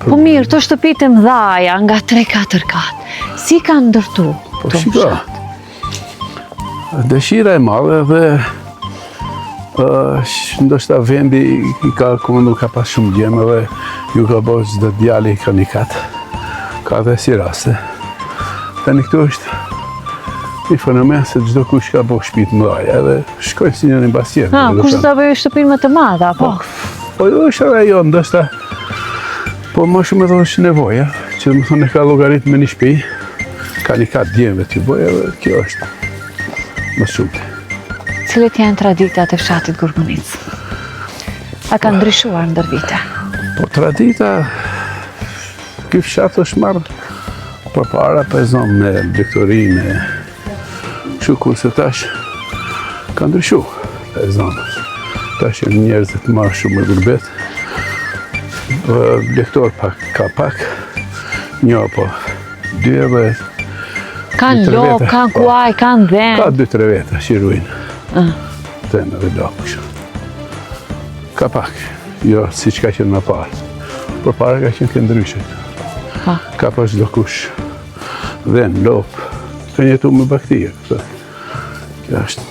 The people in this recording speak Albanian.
Po mirë, të shtëpit e mdhaja nga 3-4 katë, si kanë ndërtu? Po shiko, dëshira e madhe dhe ndoshta vendi i ka komandu ka pas shumë gjemë dhe ju ka bërë çdo djali ka një katë. Ka dhe si raste. Tani këtu është një fenomen se çdo kush ka bërë shtëpi të mëdha edhe shkojnë si njëri mbas tjetrit. Kush do ta bëjë shtëpinë më të madhe, apo? Po është edhe ajo, ndoshta po më shumë edhe është nevoja, që më thonë ka llogarit me një shtëpi, ka një katë djemve të bëjë edhe kjo është më shumë. Cilat janë traditat e fshatit Gurmunic? A ka ndryshuar ndër vite? Po tradita, ky fshat është marrë përpara pezon me Viktorinë, kështu kurse tash ka ndryshuar pezon. Tash janë njerëz të marrë shumë me gurbet. Lektor ka pak, një apo dy edhe Kanë lopë, kanë kuaj, kanë dhenë. ka 2-3 veta që ruajnë. Dhenë dhe lopë kështu. Ka pak, jo si që ka qenë më parë. Për para ka qenë këndryshe. Ka pas çdo kush. Dhenë, lopë. Ka jetu me bakterie. Kjo është.